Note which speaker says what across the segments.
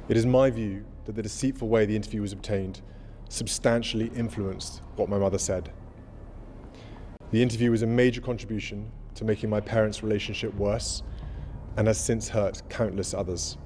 Speaker 1: It is my view that the deceitful way the interview was obtained substantially influenced what my mother said. The interview was a major contribution to making my parents' relationship worse and has since hurt countless others.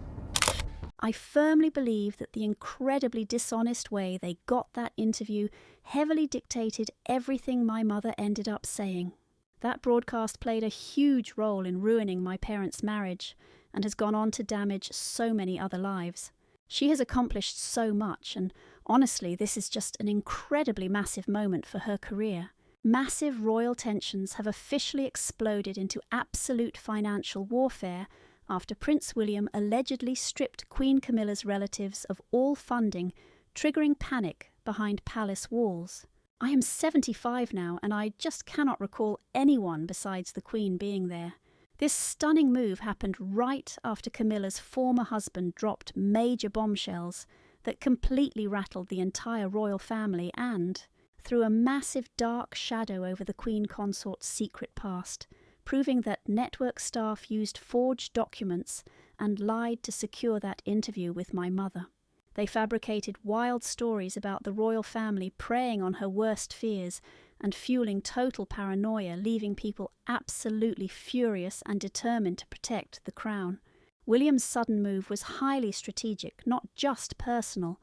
Speaker 2: I firmly believe that the incredibly dishonest way they got that interview heavily dictated everything my mother ended up saying. That broadcast played a huge role in ruining my parents' marriage and has gone on to damage so many other lives. She has accomplished so much, and honestly, this is just an incredibly massive moment for her career. Massive royal tensions have officially exploded into absolute financial warfare after Prince William allegedly stripped Queen Camilla's relatives of all funding, triggering panic behind palace walls. I am 75 now, and I just cannot recall anyone besides the Queen being there. This stunning move happened right after Camilla's former husband dropped major bombshells that completely rattled the entire royal family and threw a massive dark shadow over the Queen Consort's secret past, proving that network staff used forged documents and lied to secure that interview with my mother. They fabricated wild stories about the royal family preying on her worst fears and fueling total paranoia, leaving people absolutely furious and determined to protect the crown. William's sudden move was highly strategic, not just personal.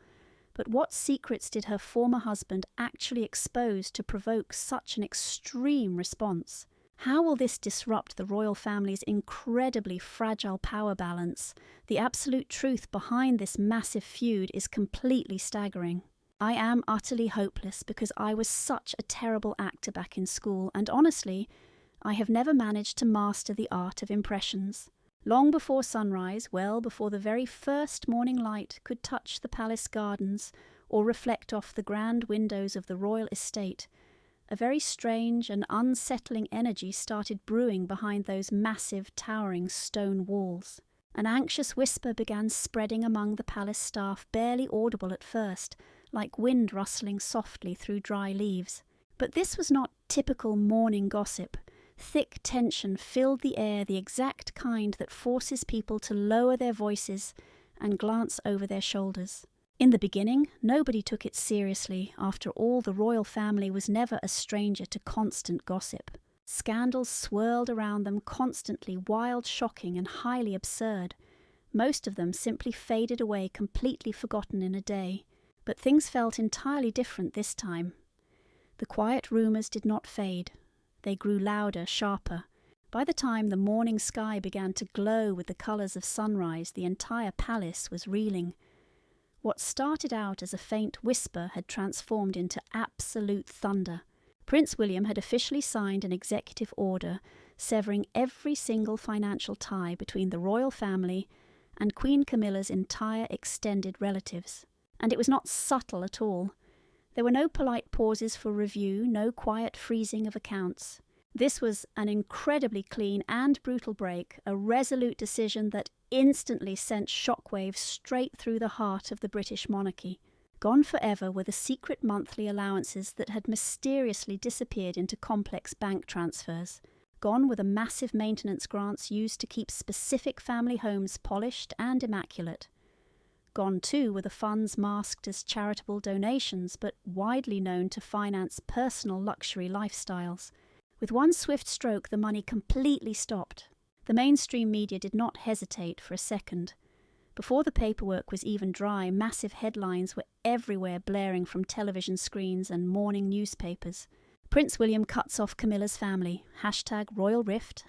Speaker 2: But what secrets did her former husband actually expose to provoke such an extreme response? How will this disrupt the royal family's incredibly fragile power balance? The absolute truth behind this massive feud is completely staggering. I am utterly hopeless because I was such a terrible actor back in school, and honestly, I have never managed to master the art of impressions. Long before sunrise, well before the very first morning light could touch the palace gardens or reflect off the grand windows of the royal estate, a very strange and unsettling energy started brewing behind those massive, towering stone walls. An anxious whisper began spreading among the palace staff, barely audible at first, like wind rustling softly through dry leaves. But this was not typical morning gossip. Thick tension filled the air, the exact kind that forces people to lower their voices and glance over their shoulders. In the beginning, nobody took it seriously. After all, the royal family was never a stranger to constant gossip. Scandals swirled around them constantly, wild, shocking, and highly absurd. Most of them simply faded away, completely forgotten in a day. But things felt entirely different this time. The quiet rumours did not fade. They grew louder, sharper. By the time the morning sky began to glow with the colours of sunrise, the entire palace was reeling. What started out as a faint whisper had transformed into absolute thunder. Prince William had officially signed an executive order severing every single financial tie between the royal family and Queen Camilla's entire extended relatives. And it was not subtle at all. There were no polite pauses for review, no quiet freezing of accounts. This was an incredibly clean and brutal break, a resolute decision that instantly sent shockwaves straight through the heart of the British monarchy. Gone forever were the secret monthly allowances that had mysteriously disappeared into complex bank transfers. Gone were the massive maintenance grants used to keep specific family homes polished and immaculate. Gone too were the funds masked as charitable donations but widely known to finance personal luxury lifestyles. With one swift stroke, the money completely stopped. The mainstream media did not hesitate for a second. Before the paperwork was even dry, massive headlines were everywhere blaring from television screens and morning newspapers. Prince William cuts off Camilla's family. #Royal Rift,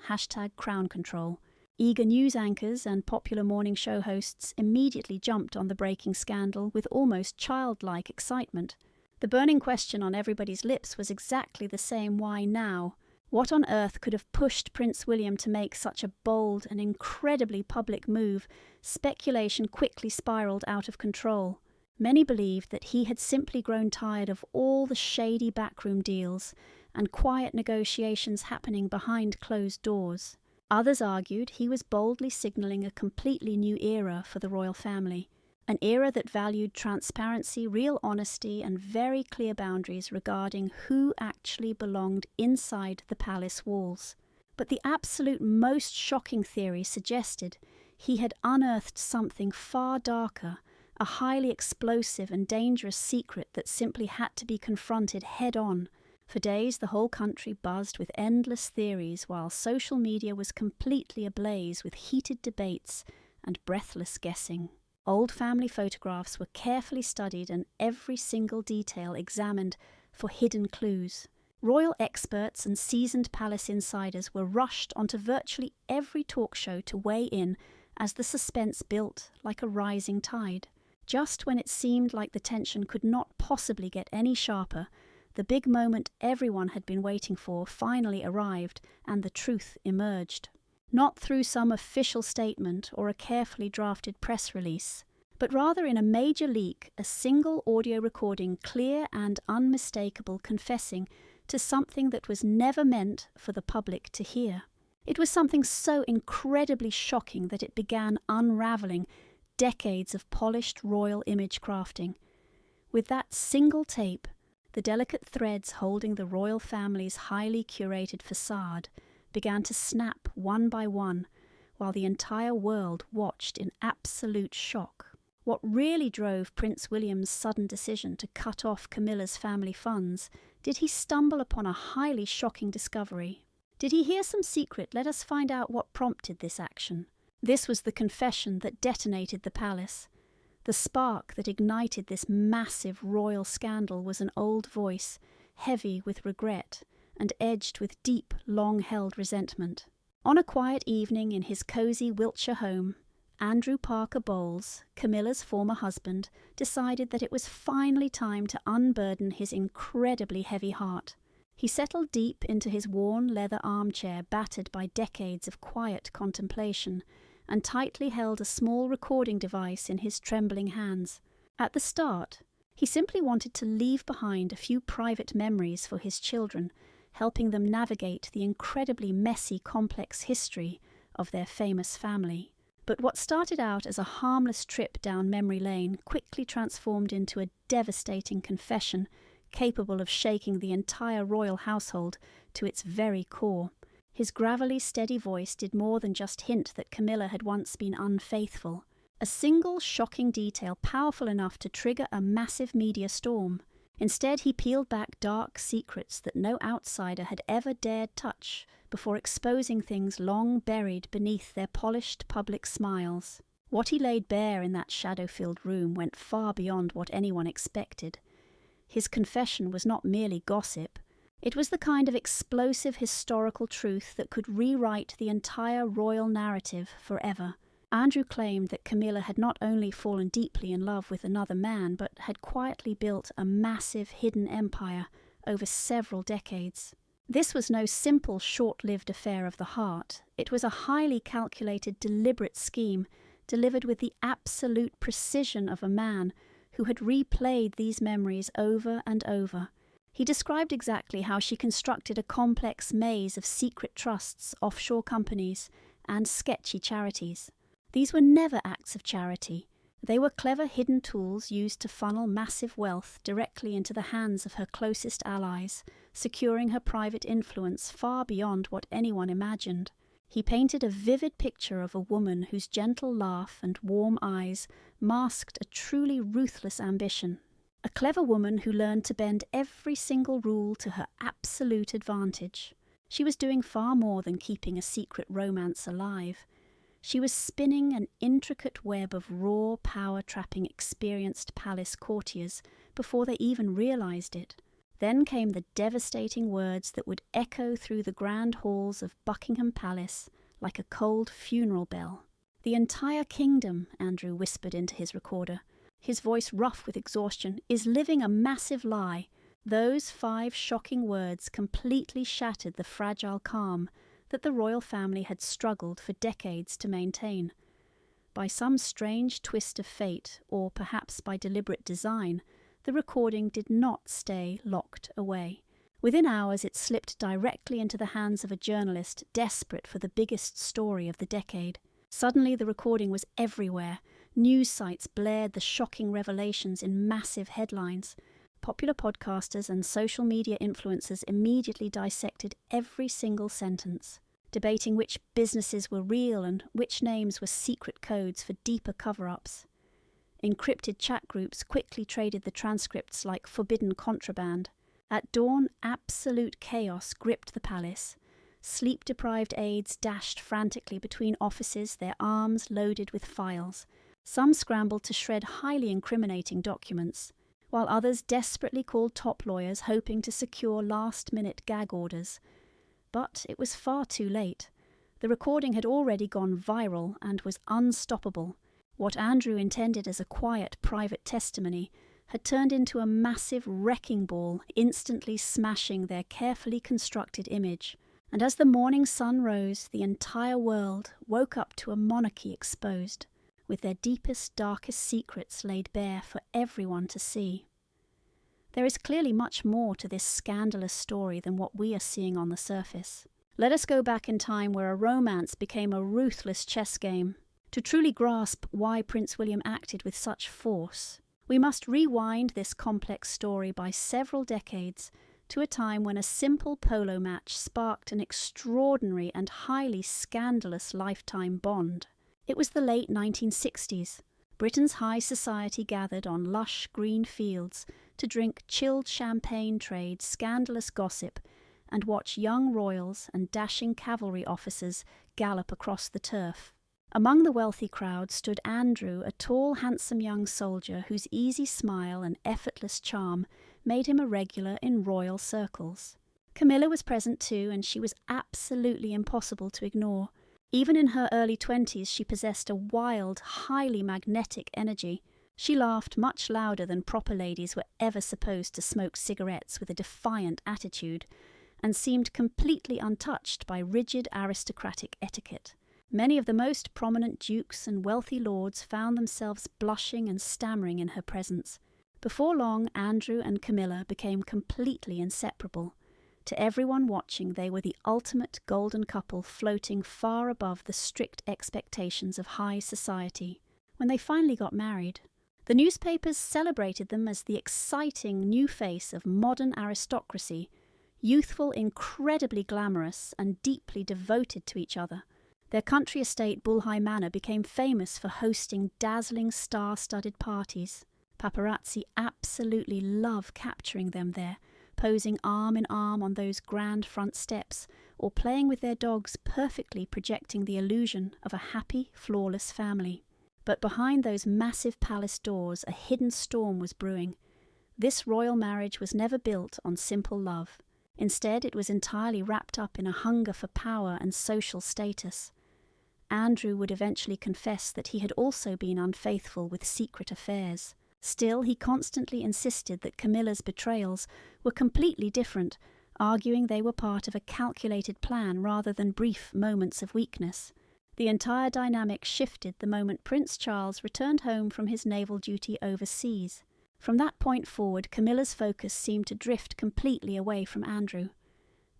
Speaker 2: #Crown Control. Eager news anchors and popular morning show hosts immediately jumped on the breaking scandal with almost childlike excitement. The burning question on everybody's lips was exactly the same: why now? What on earth could have pushed Prince William to make such a bold and incredibly public move? Speculation quickly spiraled out of control. Many believed that he had simply grown tired of all the shady backroom deals and quiet negotiations happening behind closed doors. Others argued he was boldly signalling a completely new era for the royal family. An era that valued transparency, real honesty, and very clear boundaries regarding who actually belonged inside the palace walls. But the absolute most shocking theory suggested he had unearthed something far darker, a highly explosive and dangerous secret that simply had to be confronted head-on. For days, the whole country buzzed with endless theories, while social media was completely ablaze with heated debates and breathless guessing. Old family photographs were carefully studied and every single detail examined for hidden clues. Royal experts and seasoned palace insiders were rushed onto virtually every talk show to weigh in as the suspense built like a rising tide. Just when it seemed like the tension could not possibly get any sharper, the big moment everyone had been waiting for finally arrived and the truth emerged. Not through some official statement or a carefully drafted press release, but rather in a major leak, a single audio recording, clear and unmistakable, confessing to something that was never meant for the public to hear. It was something so incredibly shocking that it began unravelling decades of polished royal image crafting. With that single tape, the delicate threads holding the royal family's highly curated facade began to snap one by one, while the entire world watched in absolute shock. What really drove Prince William's sudden decision to cut off Camilla's family funds? Did he stumble upon a highly shocking discovery? Did he hear some secret? Let us find out what prompted this action. This was the confession that detonated the palace. The spark that ignited this massive royal scandal was an old voice, heavy with regret and edged with deep, long-held resentment. On a quiet evening in his cosy Wiltshire home, Andrew Parker Bowles, Camilla's former husband, decided that it was finally time to unburden his incredibly heavy heart. He settled deep into his worn leather armchair, battered by decades of quiet contemplation, and tightly held a small recording device in his trembling hands. At the start, he simply wanted to leave behind a few private memories for his children, helping them navigate the incredibly messy, complex history of their famous family. But what started out as a harmless trip down memory lane quickly transformed into a devastating confession capable of shaking the entire royal household to its very core. His gravelly, steady voice did more than just hint that Camilla had once been unfaithful. A single shocking detail powerful enough to trigger a massive media storm. Instead, he peeled back dark secrets that no outsider had ever dared touch before exposing things long buried beneath their polished public smiles. What he laid bare in that shadow-filled room went far beyond what anyone expected. His confession was not merely gossip. It was the kind of explosive historical truth that could rewrite the entire royal narrative forever. Andrew claimed that Camilla had not only fallen deeply in love with another man, but had quietly built a massive hidden empire over several decades. This was no simple, short-lived affair of the heart. It was a highly calculated, deliberate scheme, delivered with the absolute precision of a man who had replayed these memories over and over. He described exactly how she constructed a complex maze of secret trusts, offshore companies, and sketchy charities. These were never acts of charity. They were clever hidden tools used to funnel massive wealth directly into the hands of her closest allies, securing her private influence far beyond what anyone imagined. He painted a vivid picture of a woman whose gentle laugh and warm eyes masked a truly ruthless ambition. A clever woman who learned to bend every single rule to her absolute advantage. She was doing far more than keeping a secret romance alive. She was spinning an intricate web of raw, power-trapping experienced palace courtiers before they even realized it. Then came the devastating words that would echo through the grand halls of Buckingham Palace like a cold funeral bell. "The entire kingdom," Andrew whispered into his recorder, his voice rough with exhaustion, "is living a massive lie." Those 5 shocking words completely shattered the fragile calm that the royal family had struggled for decades to maintain. By some strange twist of fate, or perhaps by deliberate design, the recording did not stay locked away. Within hours it slipped directly into the hands of a journalist desperate for the biggest story of the decade. Suddenly the recording was everywhere. News sites blared the shocking revelations in massive headlines. Popular podcasters and social media influencers immediately dissected every single sentence. debating which businesses were real and which names were secret codes for deeper cover-ups. Encrypted chat groups quickly traded the transcripts like forbidden contraband. At dawn, absolute chaos gripped the palace. Sleep-deprived aides dashed frantically between offices, their arms loaded with files. Some scrambled to shred highly incriminating documents, while others desperately called top lawyers hoping to secure last-minute gag orders. But it was far too late. The recording had already gone viral and was unstoppable. What Andrew intended as a quiet private testimony had turned into a massive wrecking ball, instantly smashing their carefully constructed image. And as the morning sun rose, the entire world woke up to a monarchy exposed, with their deepest, darkest secrets laid bare for everyone to see. There is clearly much more to this scandalous story than what we are seeing on the surface. Let us go back in time where a romance became a ruthless chess game. To truly grasp why Prince William acted with such force, we must rewind this complex story by several decades to a time when a simple polo match sparked an extraordinary and highly scandalous lifetime bond. It was the late 1960s. Britain's high society gathered on lush green fields to drink chilled champagne, trade scandalous gossip, and watch young royals and dashing cavalry officers gallop across the turf. Among the wealthy crowd stood Andrew, a tall, handsome young soldier whose easy smile and effortless charm made him a regular in royal circles. Camilla was present too, and she was absolutely impossible to ignore. Even in her early 20s, she possessed a wild, highly magnetic energy. She laughed much louder than proper ladies were ever supposed to smoke cigarettes with a defiant attitude, and seemed completely untouched by rigid aristocratic etiquette. Many of the most prominent dukes and wealthy lords found themselves blushing and stammering in her presence. Before long, Andrew and Camilla became completely inseparable. To everyone watching, they were the ultimate golden couple floating far above the strict expectations of high society. When they finally got married, the newspapers celebrated them as the exciting new face of modern aristocracy, youthful, incredibly glamorous, and deeply devoted to each other. Their country estate Bulhigh Manor became famous for hosting dazzling star-studded parties. Paparazzi absolutely love capturing them there, posing arm in arm on those grand front steps, or playing with their dogs, perfectly projecting the illusion of a happy, flawless family. But behind those massive palace doors, a hidden storm was brewing. This royal marriage was never built on simple love. Instead, it was entirely wrapped up in a hunger for power and social status. Andrew would eventually confess that he had also been unfaithful with secret affairs. Still, he constantly insisted that Camilla's betrayals were completely different, arguing they were part of a calculated plan rather than brief moments of weakness. The entire dynamic shifted the moment Prince Charles returned home from his naval duty overseas. From that point forward, Camilla's focus seemed to drift completely away from Andrew.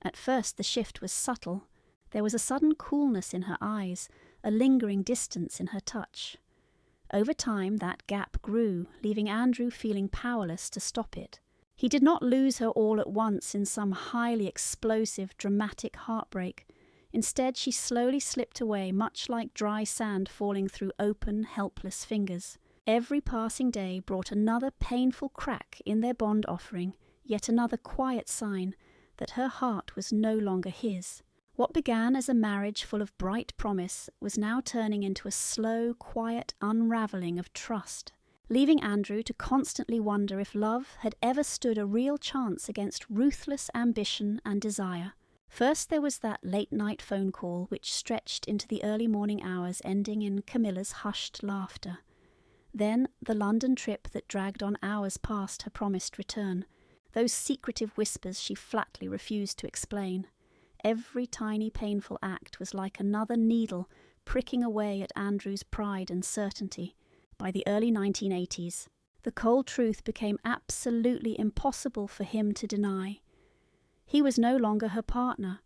Speaker 2: At first the shift was subtle. There was a sudden coolness in her eyes, a lingering distance in her touch. Over time, that gap grew, leaving Andrew feeling powerless to stop it. He did not lose her all at once in some highly explosive, dramatic heartbreak. Instead, she slowly slipped away, much like dry sand falling through open, helpless fingers. Every passing day brought another painful crack in their bond offering, yet another quiet sign that her heart was no longer his. What began as a marriage full of bright promise was now turning into a slow, quiet unravelling of trust, leaving Andrew to constantly wonder if love had ever stood a real chance against ruthless ambition and desire. First there was that late-night phone call which stretched into the early morning hours, ending in Camilla's hushed laughter. Then the London trip that dragged on hours past her promised return, those secretive whispers she flatly refused to explain. Every tiny painful act was like another needle pricking away at Andrew's pride and certainty. By the early 1980s, the cold truth became absolutely impossible for him to deny. He was no longer her partner.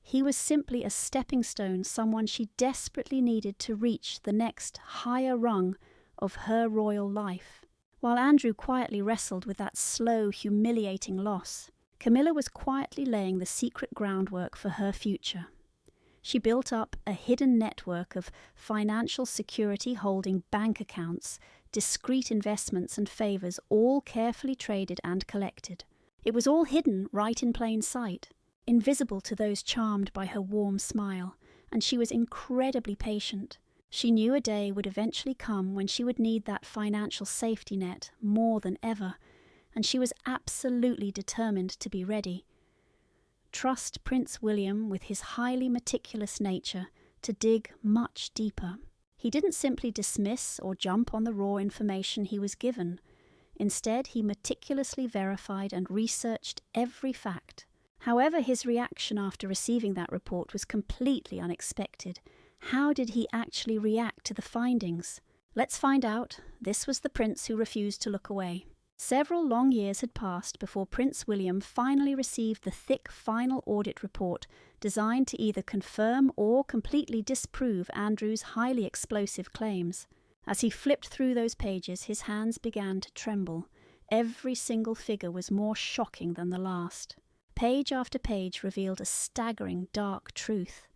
Speaker 2: He was simply a stepping stone, someone she desperately needed to reach the next higher rung of her royal life. While Andrew quietly wrestled with that slow, humiliating loss, Camilla was quietly laying the secret groundwork for her future. She built up a hidden network of financial security holding bank accounts, discreet investments and favours, all carefully traded and collected. It was all hidden right in plain sight, invisible to those charmed by her warm smile, and she was incredibly patient. She knew a day would eventually come when she would need that financial safety net more than ever, and she was absolutely determined to be ready. Trust Prince William, with his highly meticulous nature, to dig much deeper. He didn't simply dismiss or jump on the raw information he was given. Instead, he meticulously verified and researched every fact. However, his reaction after receiving that report was completely unexpected. How did he actually react to the findings? Let's find out. This was the prince who refused to look away. Several long years had passed before Prince William finally received the thick final audit report designed to either confirm or completely disprove Andrew's highly explosive claims. As he flipped through those pages, his hands began to tremble. Every single figure was more shocking than the last. Page after page revealed a staggering, dark truth.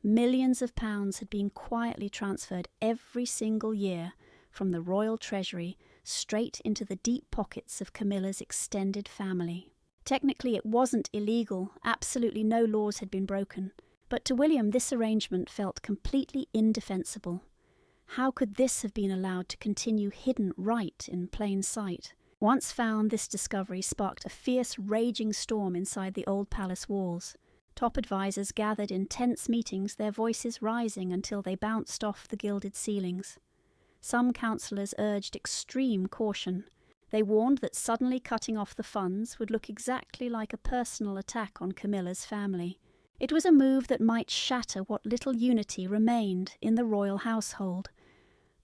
Speaker 2: Millions of pounds had been quietly transferred every single year from the royal treasury straight into the deep pockets of Camilla's extended family. Technically, it wasn't illegal. Absolutely no laws had been broken. But to William, this arrangement felt completely indefensible. How could this have been allowed to continue hidden right in plain sight? Once found, this discovery sparked a fierce, raging storm inside the old palace walls. Top advisors gathered in tense meetings, their voices rising until they bounced off the gilded ceilings. Some councillors urged extreme caution. They warned that suddenly cutting off the funds would look exactly like a personal attack on Camilla's family. It was a move that might shatter what little unity remained in the royal household.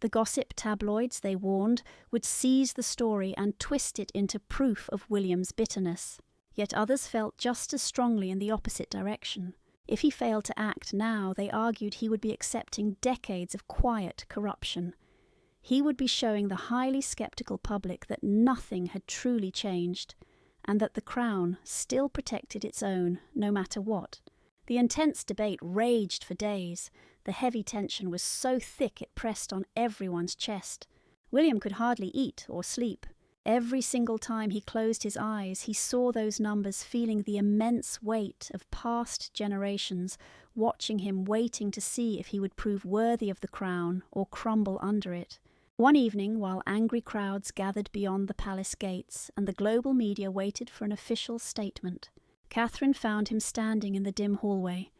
Speaker 2: The gossip tabloids, they warned, would seize the story and twist it into proof of William's bitterness. Yet others felt just as strongly in the opposite direction. If he failed to act now, they argued he would be accepting decades of quiet corruption. He would be showing the highly sceptical public that nothing had truly changed, and that the crown still protected its own, no matter what. The intense debate raged for days. The heavy tension was so thick it pressed on everyone's chest. William could hardly eat or sleep. Every single time he closed his eyes, he saw those numbers, feeling the immense weight of past generations, watching him, waiting to see if he would prove worthy of the crown or crumble under it. One evening, while angry crowds gathered beyond the palace gates and the global media waited for an official statement, Catherine found him standing in the dim hallway.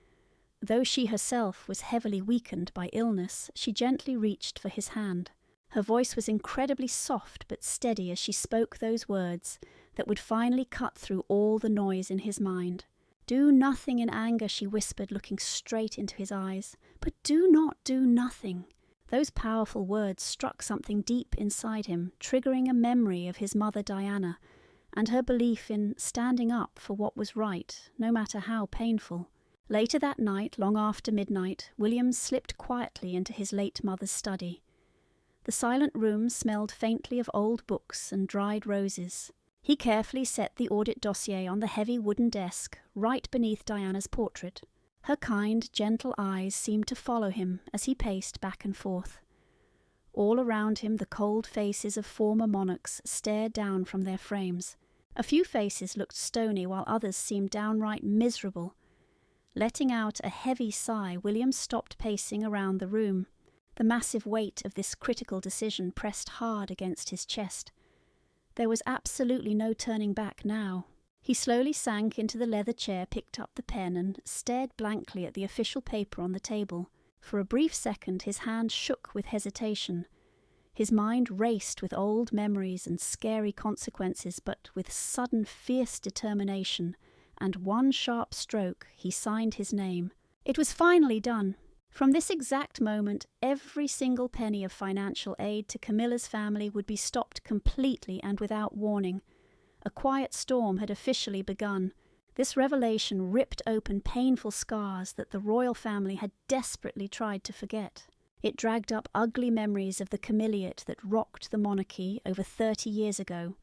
Speaker 2: Though she herself was heavily weakened by illness, she gently reached for his hand. Her voice was incredibly soft but steady as she spoke those words that would finally cut through all the noise in his mind. "Do nothing in anger," she whispered, looking straight into his eyes. "But do not do nothing." Those powerful words struck something deep inside him, triggering a memory of his mother Diana and her belief in standing up for what was right, no matter how painful. Later that night, long after midnight, William slipped quietly into his late mother's study. The silent room smelled faintly of old books and dried roses. He carefully set the audit dossier on the heavy wooden desk, right beneath Diana's portrait. Her kind, gentle eyes seemed to follow him as he paced back and forth. All around him the cold faces of former monarchs stared down from their frames. A few faces looked stony, while others seemed downright miserable. Letting out a heavy sigh, William stopped pacing around the room. The massive weight of this critical decision pressed hard against his chest. There was absolutely no turning back now. He slowly sank into the leather chair, picked up the pen, and stared blankly at the official paper on the table. For a brief second his hand shook with hesitation. His mind raced with old memories and scary consequences, but with sudden fierce determination and one sharp stroke he signed his name. It was finally done. From this exact moment, every single penny of financial aid to Camilla's family would be stopped completely and without warning. A quiet storm had officially begun. This revelation ripped open painful scars that the royal family had desperately tried to forget. It dragged up ugly memories of the Camillagate that rocked the monarchy over 30 years ago.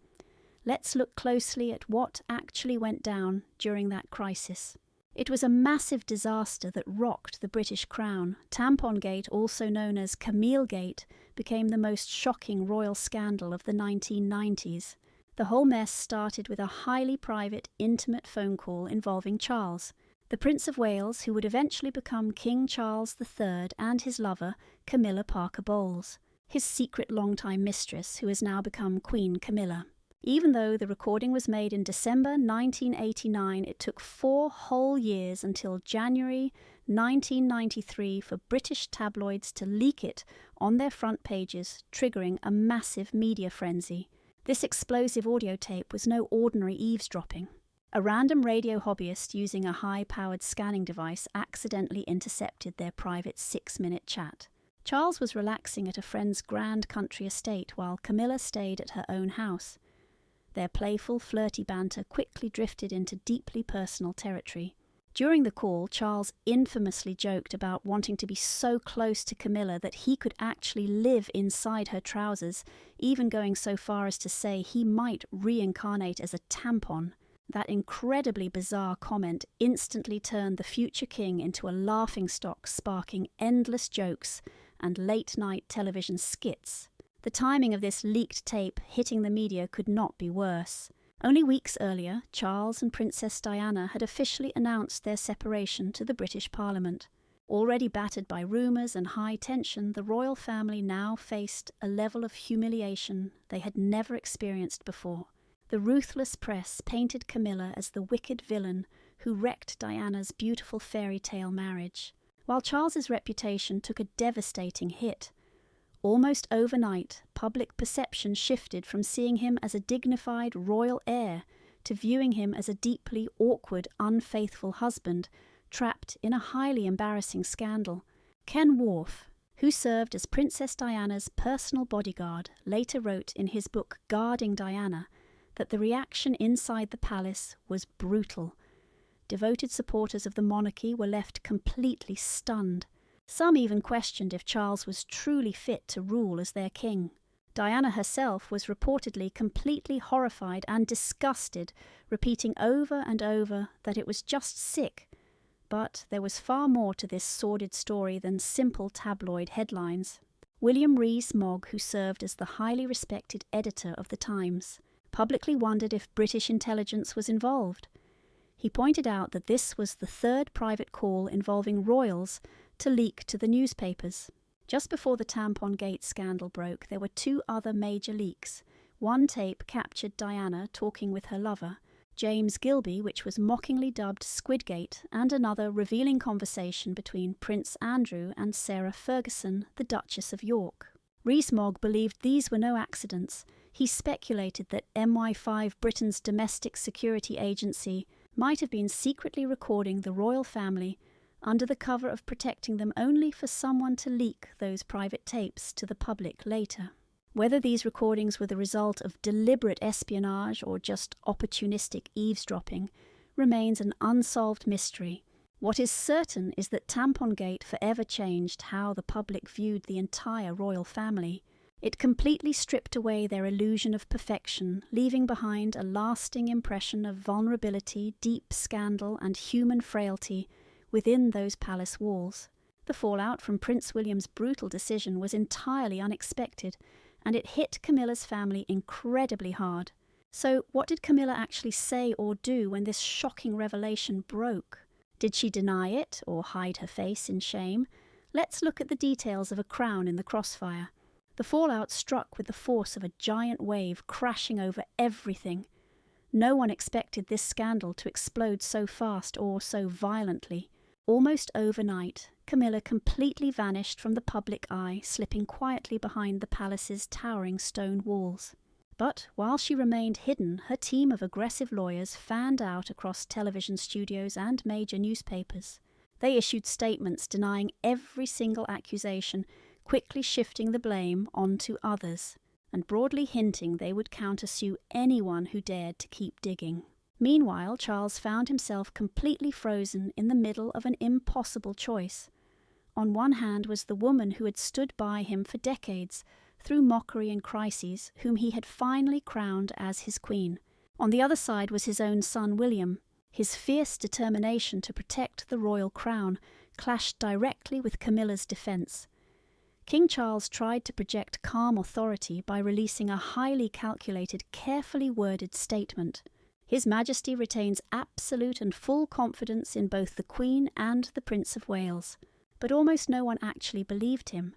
Speaker 2: Let's look closely at what actually went down during that crisis. It was a massive disaster that rocked the British crown. Tampongate, also known as Camillagate, became the most shocking royal scandal of the 1990s. The whole mess started with a highly private, intimate phone call involving Charles, the Prince of Wales, who would eventually become King Charles III, and his lover, Camilla Parker Bowles, his secret longtime mistress, who has now become Queen Camilla. Even though the recording was made in December 1989, it took 4 whole years until January 1993 for British tabloids to leak it on their front pages, triggering a massive media frenzy. This explosive audio tape was no ordinary eavesdropping. A random radio hobbyist using a high-powered scanning device accidentally intercepted their private 6-minute chat. Charles was relaxing at a friend's grand country estate while Camilla stayed at her own house. Their playful, flirty banter quickly drifted into deeply personal territory. During the call, Charles infamously joked about wanting to be so close to Camilla that he could actually live inside her trousers, even going so far as to say he might reincarnate as a tampon. That incredibly bizarre comment instantly turned the future king into a laughingstock, sparking endless jokes and late-night television skits. The timing of this leaked tape hitting the media could not be worse. Only weeks earlier, Charles and Princess Diana had officially announced their separation to the British Parliament. Already battered by rumours and high tension, the royal family now faced a level of humiliation they had never experienced before. The ruthless press painted Camilla as the wicked villain who wrecked Diana's beautiful fairy tale marriage, while Charles's reputation took a devastating hit. Almost overnight, public perception shifted from seeing him as a dignified royal heir to viewing him as a deeply awkward, unfaithful husband, trapped in a highly embarrassing scandal. Ken Worf, who served as Princess Diana's personal bodyguard, later wrote in his book Guarding Diana that the reaction inside the palace was brutal. Devoted supporters of the monarchy were left completely stunned. Some even questioned if Charles was truly fit to rule as their king. Diana herself was reportedly completely horrified and disgusted, repeating over and over that it was just sick. But there was far more to this sordid story than simple tabloid headlines. William Rees-Mogg, who served as the highly respected editor of the Times, publicly wondered if British intelligence was involved. He pointed out that this was the 3rd private call involving royals to leak to the newspapers. Just before the Tampongate scandal broke, there were 2 other major leaks. One tape captured Diana talking with her lover, James Gilby, which was mockingly dubbed Squidgate, and another revealing conversation between Prince Andrew and Sarah Ferguson, the Duchess of York. Rees-Mogg believed these were no accidents. He speculated that MI5, Britain's domestic security agency, might have been secretly recording the royal family under the cover of protecting them only for someone to leak those private tapes to the public later. Whether these recordings were the result of deliberate espionage or just opportunistic eavesdropping remains an unsolved mystery. What is certain is that Tampongate forever changed how the public viewed the entire royal family. It completely stripped away their illusion of perfection, leaving behind a lasting impression of vulnerability, deep scandal, and human frailty within those palace walls. The fallout from Prince William's brutal decision was entirely unexpected, and it hit Camilla's family incredibly hard. So what did Camilla actually say or do when this shocking revelation broke? Did she deny it or hide her face in shame? Let's look at the details of a crown in the crossfire. The fallout struck with the force of a giant wave crashing over everything. No one expected this scandal to explode so fast or so violently. Almost overnight, Camilla completely vanished from the public eye, slipping quietly behind the palace's towering stone walls. But while she remained hidden, her team of aggressive lawyers fanned out across television studios and major newspapers. They issued statements denying every single accusation, quickly shifting the blame onto others, and broadly hinting they would countersue anyone who dared to keep digging. Meanwhile, Charles found himself completely frozen in the middle of an impossible choice. On one hand was the woman who had stood by him for decades, through mockery and crises, whom he had finally crowned as his queen. On the other side was his own son William. His fierce determination to protect the royal crown clashed directly with Camilla's defence. King Charles tried to project calm authority by releasing a highly calculated, carefully worded statement. His Majesty retains absolute and full confidence in both the Queen and the Prince of Wales, but almost no one actually believed him.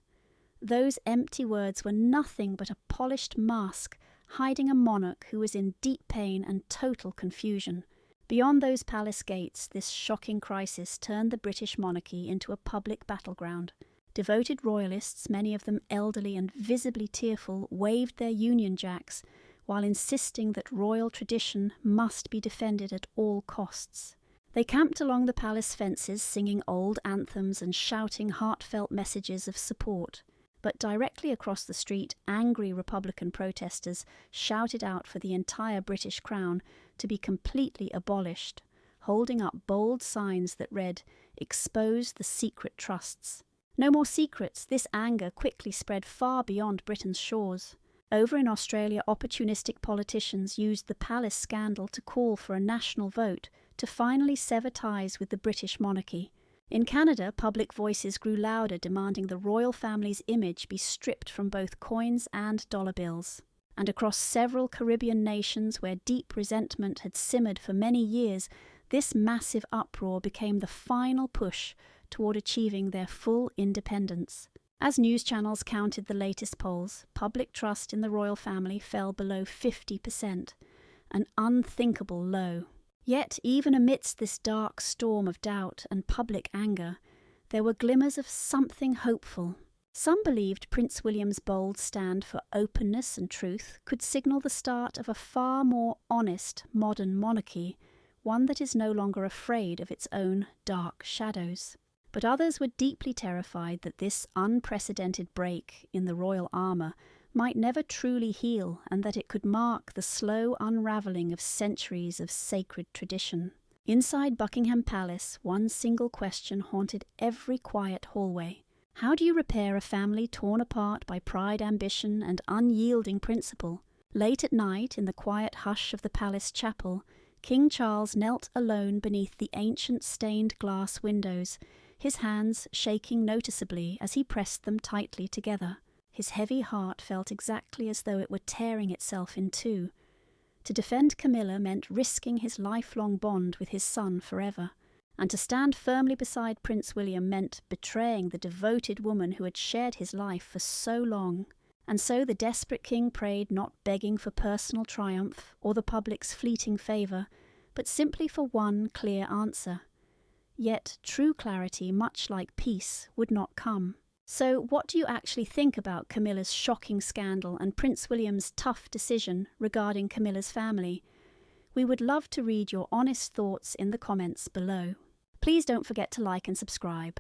Speaker 2: Those empty words were nothing but a polished mask hiding a monarch who was in deep pain and total confusion. Beyond those palace gates, this shocking crisis turned the British monarchy into a public battleground. Devoted royalists, many of them elderly and visibly tearful, waved their Union Jacks while insisting that royal tradition must be defended at all costs. They camped along the palace fences, singing old anthems and shouting heartfelt messages of support. But directly across the street, angry Republican protesters shouted out for the entire British crown to be completely abolished, holding up bold signs that read, "Expose the secret trusts." No more secrets. This anger quickly spread far beyond Britain's shores. Over in Australia, opportunistic politicians used the palace scandal to call for a national vote to finally sever ties with the British monarchy. In Canada, public voices grew louder, demanding the royal family's image be stripped from both coins and dollar bills. And across several Caribbean nations where deep resentment had simmered for many years, this massive uproar became the final push toward achieving their full independence. As news channels counted the latest polls, public trust in the royal family fell below 50%, an unthinkable low. Yet, even amidst this dark storm of doubt and public anger, there were glimmers of something hopeful. Some believed Prince William's bold stand for openness and truth could signal the start of a far more honest modern monarchy, one that is no longer afraid of its own dark shadows. But others were deeply terrified that this unprecedented break in the royal armour might never truly heal, and that it could mark the slow unravelling of centuries of sacred tradition. Inside Buckingham Palace, one single question haunted every quiet hallway. How do you repair a family torn apart by pride, ambition, and unyielding principle? Late at night, in the quiet hush of the palace chapel, King Charles knelt alone beneath the ancient stained glass windows, his hands shaking noticeably as he pressed them tightly together. His heavy heart felt exactly as though it were tearing itself in two. To defend Camilla meant risking his lifelong bond with his son forever, and to stand firmly beside Prince William meant betraying the devoted woman who had shared his life for so long. And so the desperate king prayed, not begging for personal triumph or the public's fleeting favour, but simply for one clear answer. Yet true clarity, much like peace, would not come. So what do you actually think about Camilla's shocking scandal and Prince William's tough decision regarding Camilla's family? We would love to read your honest thoughts in the comments below. Please don't forget to like and subscribe.